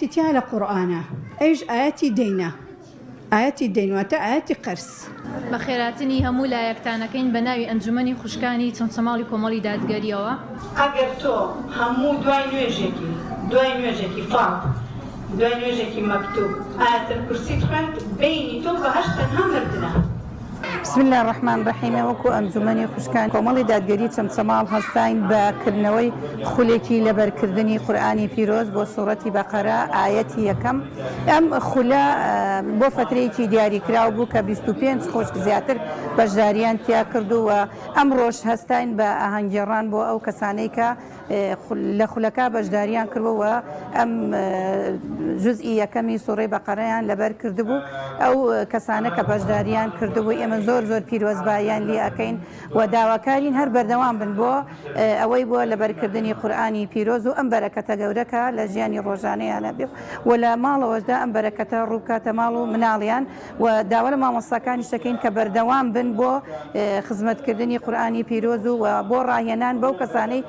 آياتي تيالا قرآنا إيش آياتي دينا آياتي دين واتا آياتي قرس بەخێراتنی هەموو لایەکتانەکەین بە ناوی ئەنجومەنی خوشکانی چەمچەماڵی کۆمەڵی دادگەریەوە. ئەگەر تۆ هەموو دوای نوێژێکی فات دوای نوێژێکی مەکتوب ئاەتل کورسیت خوێند بینی تۆ بەهەشت تەنها مردنە. بسم الله الرحمن الرحیم. وەکو ئەنجومەنی خوشکان کۆمەڵی دادگەری چەمچەماڵ هەستاین بەکردنەوەی خولێکی لەبەرکردنی قورئانی پیرۆز بۆ سوورەتی بەقەرە ئاەتی یەکەم. ئەم خولە بۆ فترەیەکی دیاریکراو بوو کە 25 خۆشک زیاتر بەشداریان تیا کردووە. ئەم ڕۆژ هەستاین بە ئاهەنگگێڕان بۆ ئەو کەسانەی کە لە خولەکە بەشداریان کردەوە ئەم جزئی یەکەمی سوورەی بەقەرەیان لەبەر کردبوو. ئەو کەسانە کە بەشداریان کردبوو ئێمە زۆر پیرۆزباییان لێ ئەەکەین و داواکارین هەر بەردەوام بن بۆ ئەوەی بووە لەبەرکردنی قورئانی پیرۆز و ئەم بەرەکەتە گەورەکە لە ژیانی ڕۆژانەیانە بێ و لە ماڵەوەشدا ئەم بەرەکەتە ڕووکاتە ماڵ و مناڵیان و داوا لە مامۆستاکانی شەکەین کە بەردەوام بن بۆ خزمەتکردنی قورئانی پیرۆز و بۆ ڕاهێنان بەو کەسانەی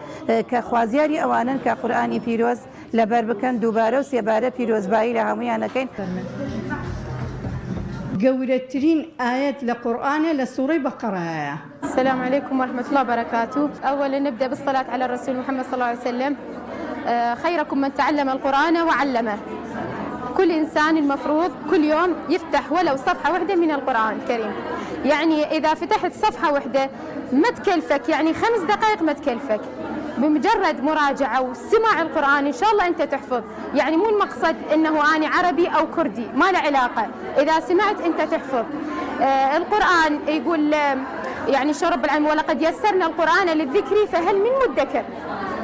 کە خوازیاری ئەوانن کە قورئانی پیرۆز لەبەر بکەن دووبارە و سێبارە پیرۆزبایی لە هەمویانەکەین. گەورەترین آيات لقرآن لسورة بقرة. السلام عليكم ورحمة الله وبركاته. أولا نبدأ بالصلاة على الرسول محمد صلى الله عليه وسلم. خيركم من تعلم القرآن وعلمه. كل إنسان المفروض كل يوم يفتح ولو صفحة واحدة من القرآن الكريم. يعني إذا فتحت صفحة واحدة ما تكلفك، يعني 5 دقائق ما تكلفك، بمجرد مراجعة وسماع القرآن إن شاء الله أنت تحفظ. يعني مو المقصد أنه أنا عربي أو كردي، ما له علاقة، إذا سمعت أنت تحفظ. القرآن يقول يعني شو رب العالمين ولقد يسرنا القرآن للذكر فهل من مدكر.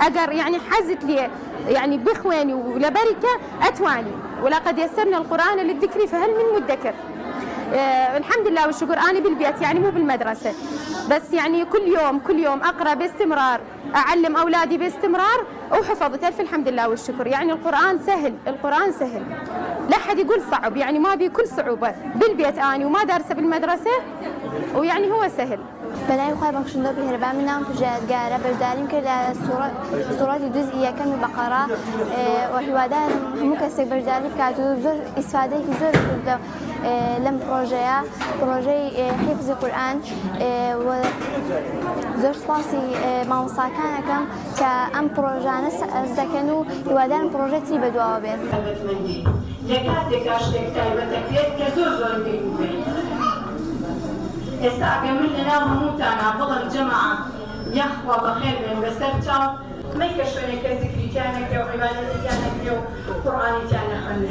أقر يعني حزت لي يعني بإخواني ولبركة أتواني ولقد يسرنا القرآن للذكر فهل من مدكر. الحمد لله والشكر أنا بالبيت يعني مو بالمدرسة، بس يعني كل يوم أقرأ باستمرار، أعلم أولادي باستمرار وحفظت ألف الحمد لله والشكر. يعني القرآن سهل، لا حد يقول صعب، يعني ما بكل صعوبة بالبيت أنا وما دارسة بالمدرسة ويعني هو سهل. بەلای خۆی بەخشندۆ بهێربا من نام کوژێتگارە بەشداریم کرد لە سوورەتی جوزئی یەکەمی بەقەرە و هیوادارم هەموو کەسێک بەشداری بکات و زۆر ئیسفادەیەکی زۆر کردە لەم پرۆژەیە، پرۆژەی حیفزی قورئان. زۆر سپاسی مامۆستاکانەکەم کە ئەم پرۆژانە ئەرز دەکەن و هیوادارم پرۆژەتی بەدواوە بێت. لە کاتێکا شتێک تایبەتەکرێت کە زۆر پێی ئێستا ئەگەر من لەناو هەمووتانە بڵم جەماعە یەخوا بەخێر بێن بەسەر چاو مەیکە شوێنێکە زیکریتیان نەکرێ و عیبادەتیان نەکرێ و قورئانیتیان نەخوێندرێ.